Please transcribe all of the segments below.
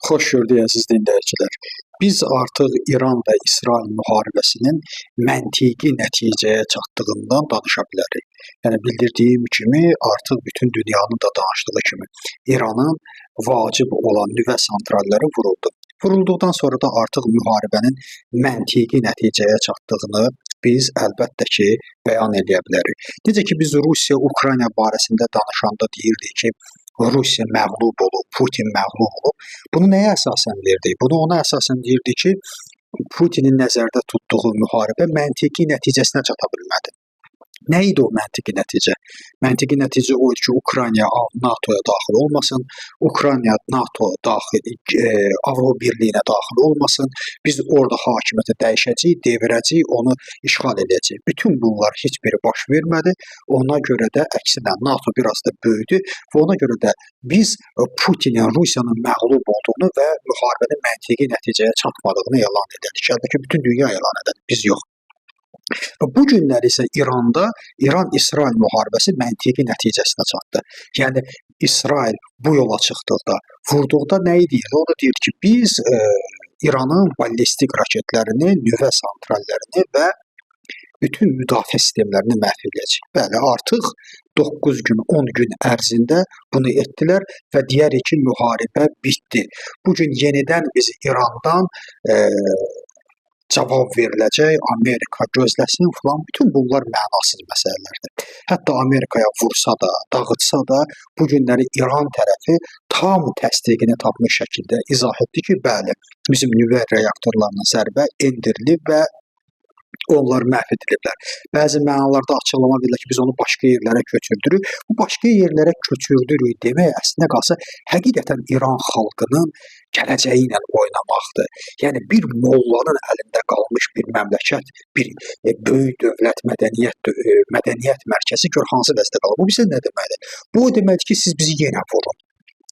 Xoş gördük əziz dinləyicilər. Biz artıq İran və İsrail müharibəsinin məntiqi nəticəyə çatdığından danışa bilərik. Yəni bildirdiyim kimi artıq bütün dünyanın da danışdığı kimi İranın vacib olan nüvə santralları vuruldu. Vurulduqdan sonra da artıq müharibənin məntiqi nəticəyə çatdığını biz əlbəttə ki bəyan edə bilərik. Necə ki biz Rusiya-Ukrayna barəsində danışanda deyirdik ki, Rusiya məğlub olub, Putin məğlub olub. Bunu nəyə əsasən deyirdik? Bunu ona əsasən deyirdik ki, Putinin nəzərdə tutduğu müharibə məntiqi nəticəsinə çata bilmədi. Nə idi o məntiqi nəticə? Məntiqi nəticə o idi ki, Ukrayna NATO-ya daxil olmasın, Ukrayna NATO daxil, Avropa Birliyinə daxil olmasın, biz orada hakimiyyəti dəyişəcəyik, devirəcəyik, onu işğal edəcəyik. Bütün bunlar heç biri baş vermədi. Ona görə də əksinə NATO biraz da böyüdü və ona görə də biz Putinin, Rusiyanın məğlub olduğunu və müharibənin məntiqi nəticəyə çatmadığını elan edildik. Əlbəttə ki, bütün dünya elan edildi, biz yox. Bu günlər isə İranda İran-İsrail müharibəsi məntiqi nəticəsinə çatdı. Yəni İsrail bu yola çıxdıqda, vurduqda nə idi? O da deyir ki, biz İranın ballistik raketlərini, nüvə santrallərini və bütün müdafiə sistemlərini məhv edəcək. Bəli, artıq 9 gün, 10 gün ərzində bunu etdilər və deyərik ki, müharibə bitdi. Bugün yenidən biz İrandan cavab veriləcək, Amerika gözləsin filan, bütün bunlar mənasız məsələlərdir. Hətta Amerikaya vursa da, dağıtsa da, bu günləri İran tərəfi tam təsdiqini tapmış şəkildə izah etdi ki, bəli, bizim nüvə reaktorlarına zərbə endirilib və onlar məhv ediliblər. Bəzi mənalarda açıqlama verirlər ki, biz onu başqa yerlərə köçürdürük. Bu başqa yerlərə köçürdürük demək əslində qalsa həqiqətən İran xalqının gələcəyi ilə oynamaqdır. Yəni bir mollanın əlində qalmış bir məmləkət, bir böyük dövlət, mədəniyyət mərkəzi gör hansı vəzdə qalır. Bu bizə nə deməkdir? Bu o deməkdir ki, siz bizi yenə vurun.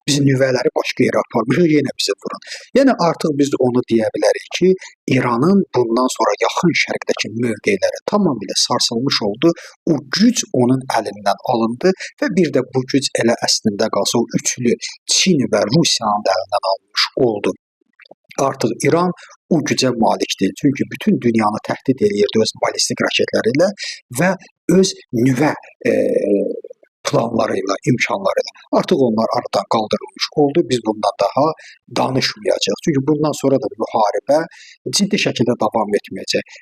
Bizim nüvələri başqa yerə aparmışıq, yenə bizi vurun. Yəni artıq biz onu deyə bilərik ki, İranın bundan sonra yaxın şərqdəki mövqeləri tamamilə sarsılmış oldu. O güc onun əlindən alındı və bir də bu güc elə əslində qalsa o üçlü Çin və Rusiyanın da əlindən alınmış oldu. Artıq İran o gücə malikdir. Çünki bütün dünyanı təhdid edirdi öz ballistik raketləri ilə və öz nüvə planlarıyla, imkanlarıyla. Artıq onlar aradan qaldırılmış oldu. Biz bundan daha danışmayacağıq. Çünki bundan sonra da müharibə ciddi şəkildə davam etməyəcək.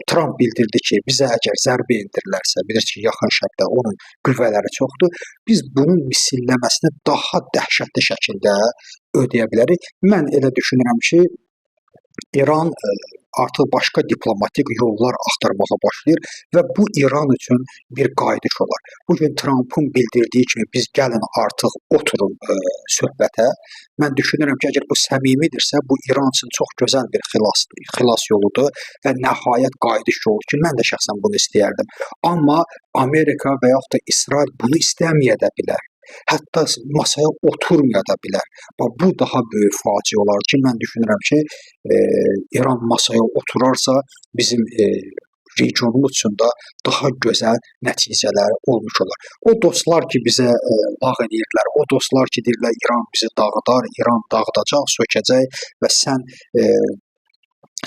Trump bildirdi ki, bizə əgər zərbə endirilərsə, bilir ki, yaxın şərqdə onun qüvvələri çoxdur, biz bunun misilləməsini daha dəhşətli şəkildə ödəyə bilərik. Mən elə düşünürəm ki, İran artıq başqa diplomatik yollar axtarmağa başlayır və bu İran üçün bir qayıdış olar. Bugün Trump'ın bildirdiyi kimi biz gəlin artıq oturun söhbətə. Mən düşünürəm ki, əgər bu səmimidirsə, bu İran üçün çox gözəl bir xilas yoludur və nəhayət qayıdış yoludur ki, mən də şəxsən bunu istəyərdim. Amma Amerika və yaxud da İsrail bunu istəməyə də bilər. Hətta masaya oturmaya da bilər. Bu daha böyük faciə olar ki, mən düşünürəm ki, İran masaya oturarsa bizim regionumuz üçün də daha gözəl nəticələr olmuş olar. O dostlar ki, bizə lağ edirlər, o dostlar ki, deyirlər İran bizi dağıdar, İran dağıdacaq, sökəcək və sən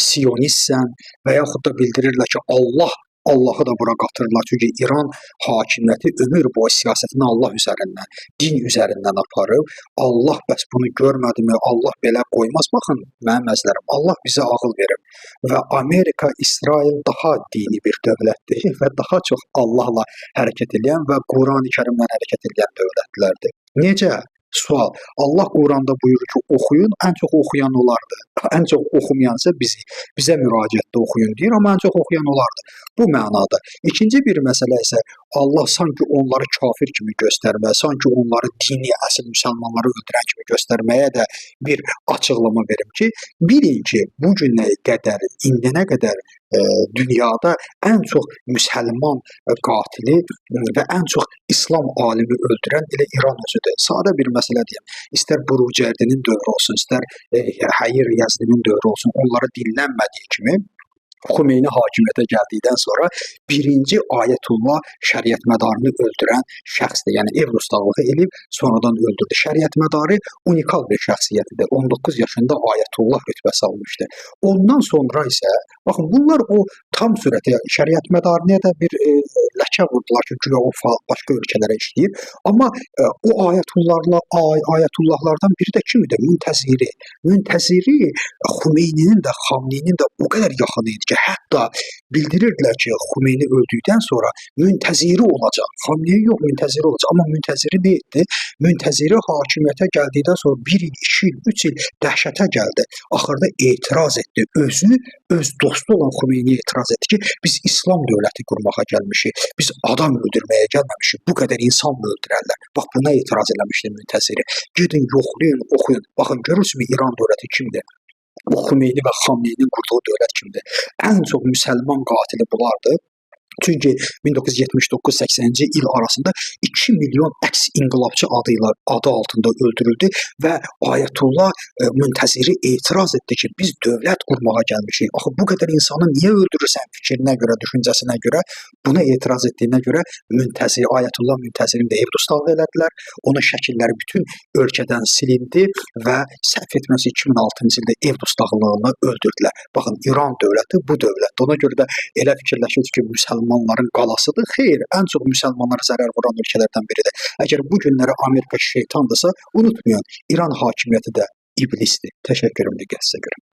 siyonistsən və yaxud da bildirirlər ki, Allahı da bura qatırlar. Çünki İran hakimiyyəti ömür boyu siyasətini Allah üzərindən, din üzərindən aparıb. Allah bəs bunu görmədimi? Allah belə qoymaz. Baxın, mənim əzlərim, Allah bizə ağıl verib. Və Amerika, İsrail daha dini bir dövlətdir və daha çox Allahla hərəkət edən və Quran-ı Kərimlə hərəkət edən dövlətlərdir. Necə? Sual. Allah Quranda buyurur ki, oxuyun, ən çox oxuyan olardı. Ən çox oxumayansa bizə müraciətdə oxuyun deyir, amma ən çox oxuyan olardı. Bu mənada. İkinci bir məsələ isə Allah sanki onları kafir kimi göstərməyə, sanki onları dini əsl müsəlmanları öldürən kimi göstərməyə də bir açıqlama verim ki, bilin ki, bu günə qədər, indinə qədər dünyada ən çox müsəlman qatili və ən çox İslam alimi öldürən elə İran özüdür. Sadə bir məsələ deyim. İstər Burucerdinin dövrü olsun, istər Hayir Yazdinin dövrü olsun, onları dinlənmədiyi kimi Xomeyni hakimiyyətə gəldikdən sonra birinci Ayətullah şəriətmədarını öldürən şəxsdir. Yəni ev dustaqlığı elib sonradan öldürdü. Şəriətmədarı unikal bir şəxsiyyətidir. 19 yaşında Ayətullah rütbəsi almışdı. Ondan sonra isə baxın bunlar o tam sürətə şəriətmədarına da bir ləkə vurdular ki, güya o başqa ölkələrə işləyir. Amma o ayətullahlardan biri də kim idi? Müntəziri. Müntəziri Xomeyninin də, Xamneinin də o qədər yaxını idi ki, hətta bildirirdilər ki, Xomeyni öldükdən sonra müntəziri olacaq. Xamneyi yox, müntəziri olacaq. Amma müntəziri nə etdi? Müntəziri hakimiyyətə gəldikdən sonra 1 il, 2 il, 3 il dəhşətə gəldi. Axırda etiraz etdi. Özü, öz dostu olan Xomeyniyə etiraz etdi ki, biz İslam dövləti qurmağa gəlmişik. Biz adam öldürməyə gəlməmişik. Bu qədər insan mı öldürərlər? Bax, buna etiraz eləmişdi müntəziri. Gedin, yoxlayın, oxuyun. Baxın, görürsünüz İran dövləti kimdir? Bu Xomeyni və Xamneyinin qurduğu dövlət kimdir? Ən çox müsəlman qatili bunlardır. Çünki 1979-80-ci il arasında 2 milyon əks inqilabçı adı altında öldürüldü və Ayətullah Müntəziri etiraz etdi ki, biz dövlət qurmağa gəlmişik. Axı bu qədər insanı niyə öldürürsən fikrinə görə, düşüncəsinə görə? Buna etiraz etdiyinə görə Ayətullah Müntəzirin də ev dustaqlığı elədilər. Onun şəkilləri bütün ölkədən silindi və səhv etməsi 2006-cı ildə ev dustaqlığını öldürdülər. Baxın, İran dövləti bu dövlətdir. Ona görə də elə fikirləşir ki, müsəlmanların qalasıdır. Xeyr, ən çox müsəlmanlara zərər vuran ölkələrdən biridir. Əgər bu günləri Amerika şeytandırsa, unutmayın, İran hakimiyyəti də iblisdir. Təşəkkürüm diqqətinizə görə.